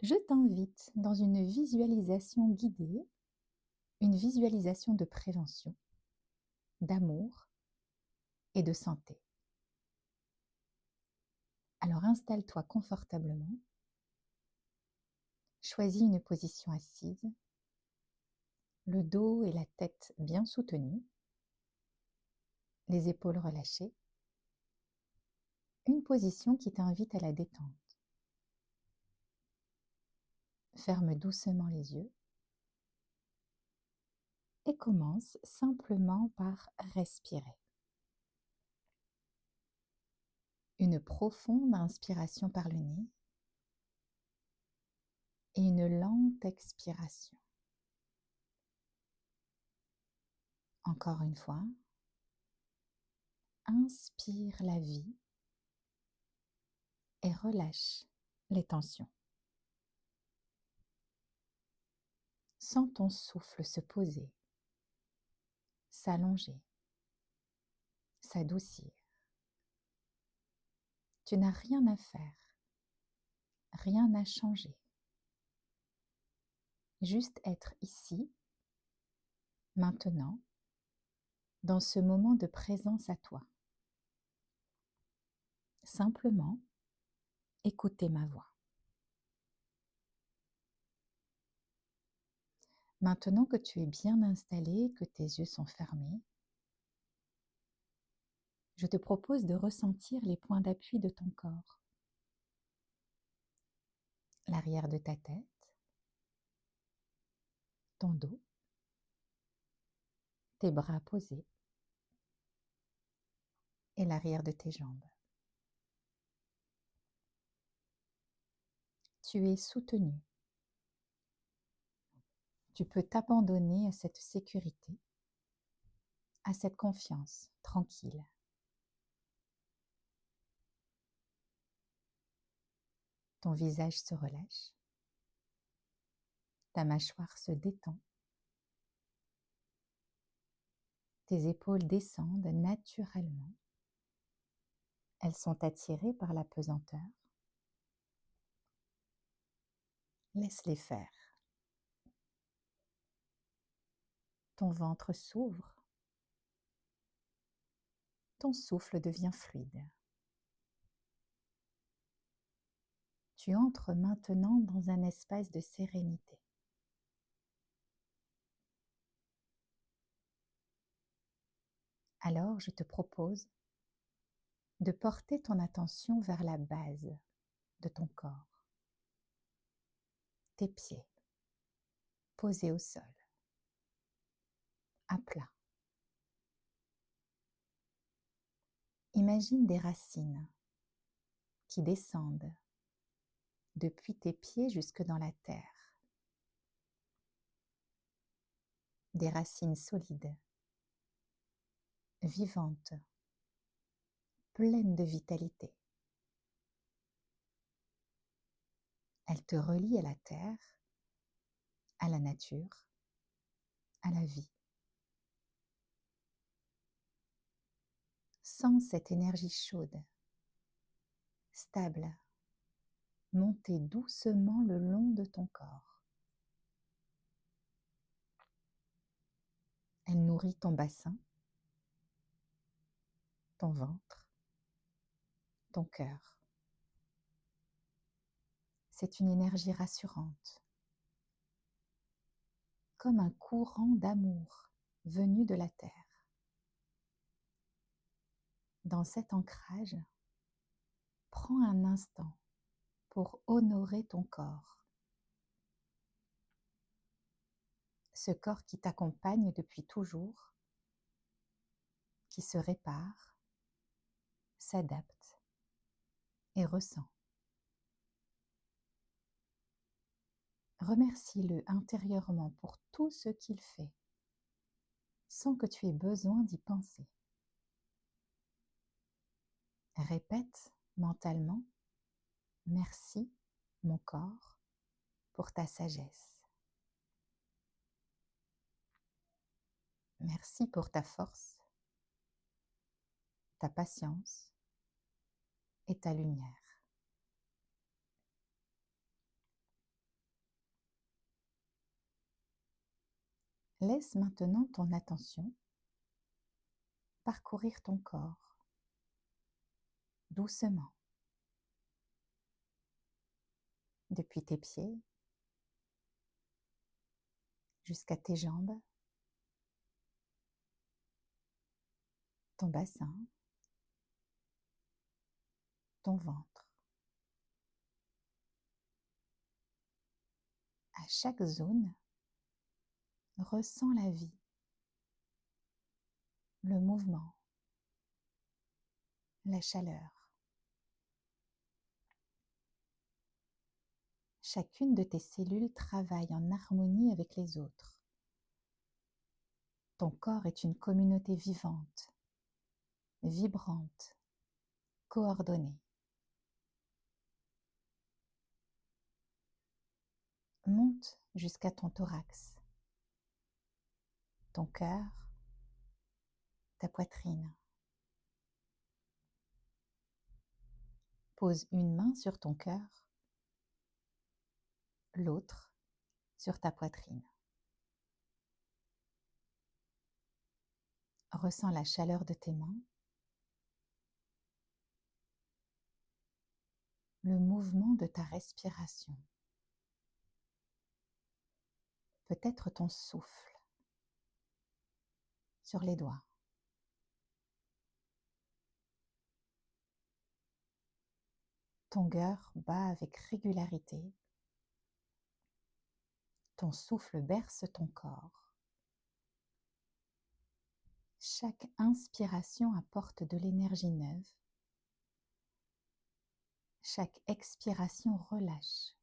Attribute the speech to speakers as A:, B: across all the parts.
A: Je t'invite dans une visualisation guidée, une visualisation de prévention, d'amour et de santé. Alors installe-toi confortablement, choisis une position assise, le dos et la tête bien soutenus, les épaules relâchées, une position qui t'invite à la détente. Ferme doucement les yeux et commence simplement par respirer. Une profonde inspiration par le nez et une lente expiration. Encore une fois, inspire la vie et relâche les tensions. Sens ton souffle se poser, s'allonger, s'adoucir. Tu n'as rien à faire, rien à changer. Juste être ici, maintenant, dans ce moment de présence à toi. Simplement, écouter ma voix. Maintenant que tu es bien installé, que tes yeux sont fermés, je te propose de ressentir les points d'appui de ton corps. L'arrière de ta tête, ton dos, tes bras posés et l'arrière de tes jambes. Tu es soutenu. Tu peux t'abandonner à cette sécurité, à cette confiance tranquille. Ton visage se relâche, ta mâchoire se détend, tes épaules descendent naturellement. Elles sont attirées par la pesanteur. Laisse-les faire. Ton ventre s'ouvre. Ton souffle devient fluide. Tu entres maintenant dans un espace de sérénité. Alors, je te propose de porter ton attention vers la base de ton corps, tes pieds, posés au sol, à plat. Imagine des racines qui descendent depuis tes pieds jusque dans la terre. Des racines solides, vivantes, pleines de vitalité. Elles te relient à la terre, à la nature, à la vie. Sens cette énergie chaude, stable, monter doucement le long de ton corps. Elle nourrit ton bassin, ton ventre, ton cœur. C'est une énergie rassurante, comme un courant d'amour venu de la terre. Dans cet ancrage, prends un instant pour honorer ton corps. Ce corps qui t'accompagne depuis toujours, qui se répare, s'adapte et ressent. Remercie-le intérieurement pour tout ce qu'il fait, sans que tu aies besoin d'y penser. Répète mentalement « Merci, mon corps, pour ta sagesse. Merci pour ta force, ta patience et ta lumière. » Laisse maintenant ton attention parcourir ton corps doucement, depuis tes pieds jusqu'à tes jambes, ton bassin, ton ventre. À chaque zone, ressens la vie, le mouvement, la chaleur. Chacune de tes cellules travaille en harmonie avec les autres. Ton corps est une communauté vivante, vibrante, coordonnée. Monte jusqu'à ton thorax, ton cœur, ta poitrine. Pose une main sur ton cœur, l'autre sur ta poitrine. Ressens la chaleur de tes mains, le mouvement de ta respiration, peut-être ton souffle sur les doigts. Ton cœur bat avec régularité, ton souffle berce ton corps. Chaque inspiration apporte de l'énergie neuve, chaque expiration relâche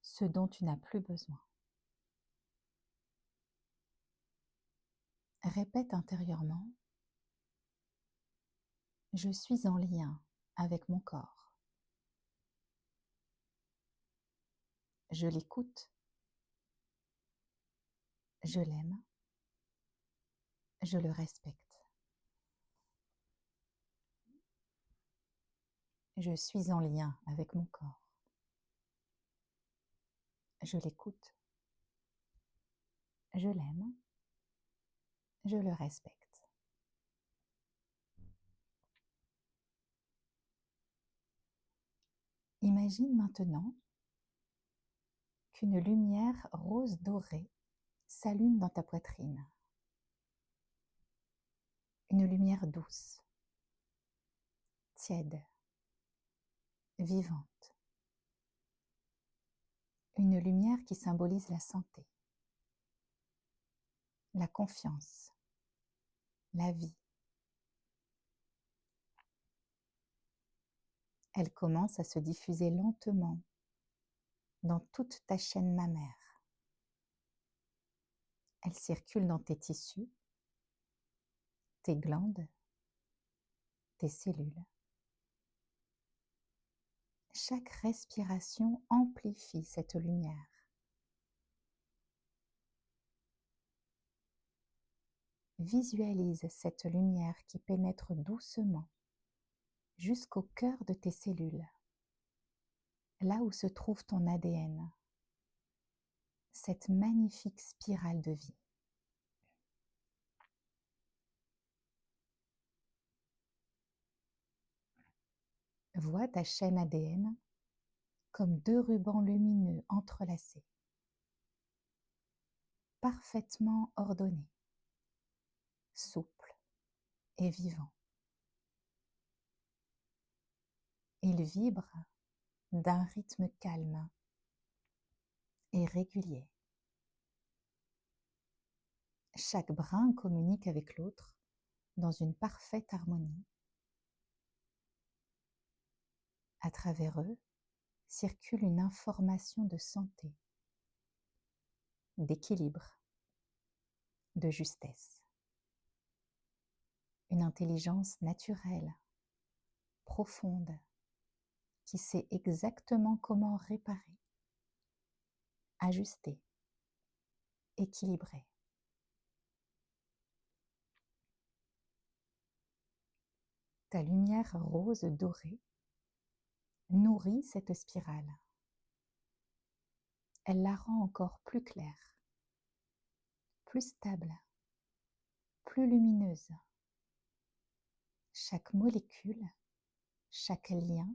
A: ce dont tu n'as plus besoin. Répète intérieurement: je suis en lien avec mon corps. Je l'écoute. Je l'aime. Je le respecte. Je suis en lien avec mon corps. Je l'écoute. Je l'aime. Je le respecte. Imagine maintenant qu'une lumière rose dorée s'allume dans ta poitrine. Une lumière douce, tiède, vivante. Une lumière qui symbolise la santé, la confiance, la vie. Elle commence à se diffuser lentement dans toute ta chaîne mammaire. Elle circule dans tes tissus, tes glandes, tes cellules. Chaque respiration amplifie cette lumière. Visualise cette lumière qui pénètre doucement jusqu'au cœur de tes cellules, là où se trouve ton ADN, cette magnifique spirale de vie. Vois ta chaîne ADN comme deux rubans lumineux entrelacés, parfaitement ordonnés, souples et vivants. Ils vibrent d'un rythme calme et régulier. Chaque brin communique avec l'autre dans une parfaite harmonie. À travers eux circule une information de santé, d'équilibre, de justesse. Une intelligence naturelle, profonde, qui sait exactement comment réparer, ajuster, équilibrer. Ta lumière rose dorée nourrit cette spirale. Elle la rend encore plus claire, plus stable, plus lumineuse. Chaque molécule, chaque lien,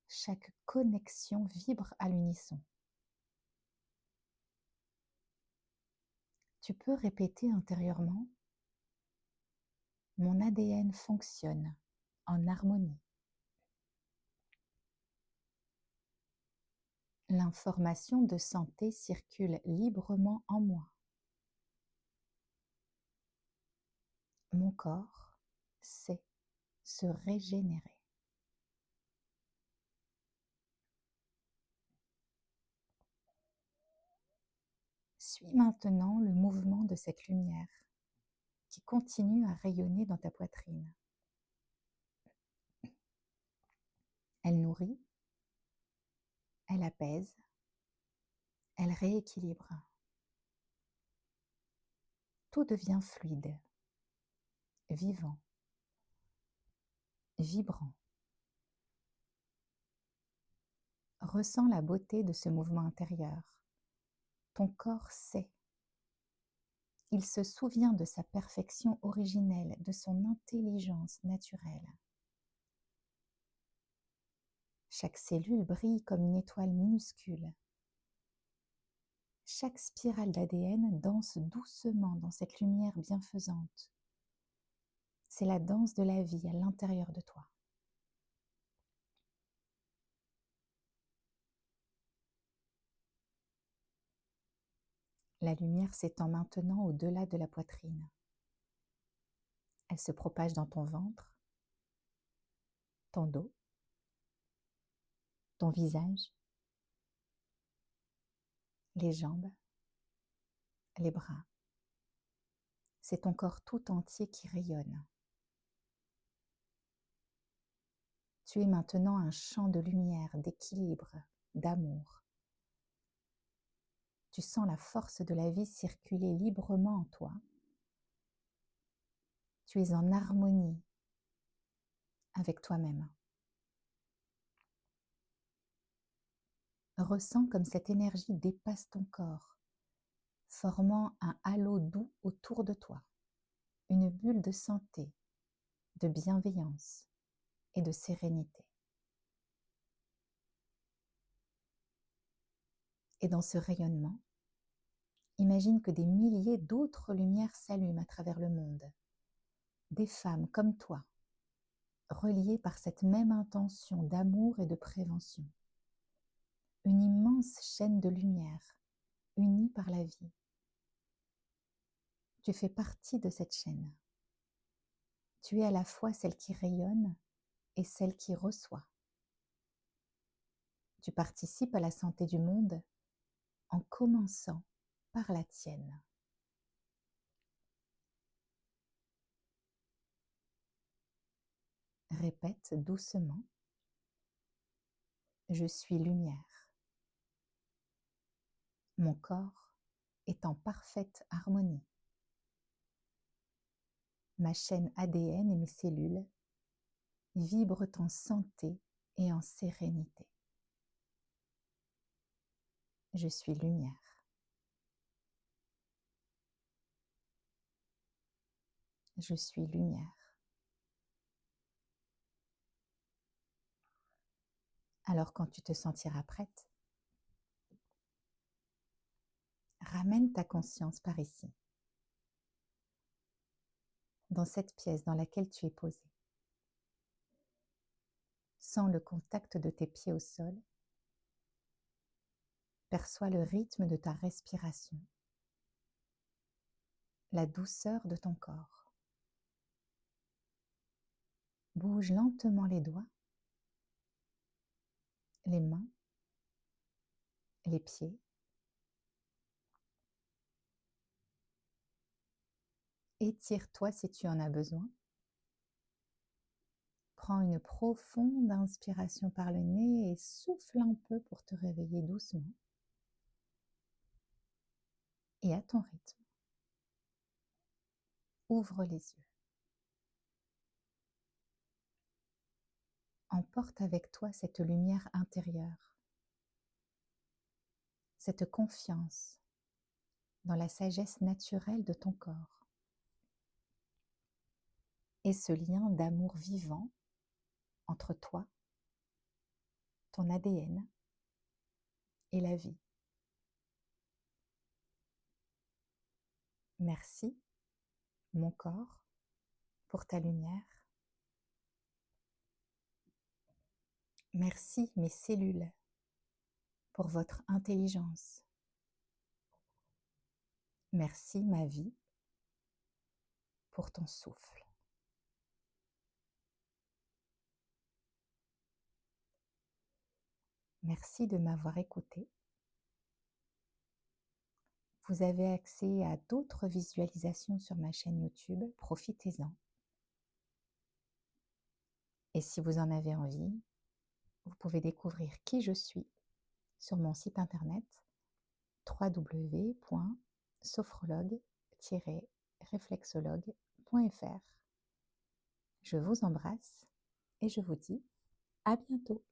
A: chaque connexion vibre à l'unisson. Tu peux répéter intérieurement: mon ADN fonctionne en harmonie. L'information de santé circule librement en moi. Mon corps sait se régénérer. Suis maintenant le mouvement de cette lumière qui continue à rayonner dans ta poitrine. Elle nourrit, elle apaise, elle rééquilibre. Tout devient fluide, vivant, vibrant. Ressens la beauté de ce mouvement intérieur. Ton corps sait. Il se souvient de sa perfection originelle, de son intelligence naturelle. Chaque cellule brille comme une étoile minuscule. Chaque spirale d'ADN danse doucement dans cette lumière bienfaisante. C'est la danse de la vie à l'intérieur de toi. La lumière s'étend maintenant au-delà de la poitrine. Elle se propage dans ton ventre, ton dos, ton visage, les jambes, les bras. C'est ton corps tout entier qui rayonne. Tu es maintenant un champ de lumière, d'équilibre, d'amour. Tu sens la force de la vie circuler librement en toi. Tu es en harmonie avec toi-même. Ressens comme cette énergie dépasse ton corps, formant un halo doux autour de toi, une bulle de santé, de bienveillance et de sérénité. Et dans ce rayonnement, imagine que des milliers d'autres lumières s'allument à travers le monde. Des femmes comme toi, reliées par cette même intention d'amour et de prévention. Une immense chaîne de lumière, unie par la vie. Tu fais partie de cette chaîne. Tu es à la fois celle qui rayonne et celle qui reçoit. Tu participes à la santé du monde en commençant par la tienne. Répète doucement: je suis lumière. Mon corps est en parfaite harmonie. Ma chaîne ADN et mes cellules vibrent en santé et en sérénité. Je suis lumière. Je suis lumière. Alors quand tu te sentiras prête, ramène ta conscience par ici, dans cette pièce dans laquelle tu es posé. Sens le contact de tes pieds au sol. Perçois le rythme de ta respiration, la douceur de ton corps. Bouge lentement les doigts, les mains, les pieds. Étire-toi si tu en as besoin. Prends une profonde inspiration par le nez et souffle un peu pour te réveiller doucement. Et à ton rythme, ouvre les yeux. Emporte avec toi cette lumière intérieure, cette confiance, dans la sagesse naturelle de ton corps. Et ce lien d'amour vivant entre toi, ton ADN et la vie. Merci, mon corps, pour ta lumière. Merci, mes cellules, pour votre intelligence. Merci, ma vie, pour ton souffle. Merci de m'avoir écouté. Vous avez accès à d'autres visualisations sur ma chaîne YouTube, profitez-en. Et si vous en avez envie, vous pouvez découvrir qui je suis sur mon site internet www.sophrologue-réflexologue.fr. Je vous embrasse et je vous dis à bientôt.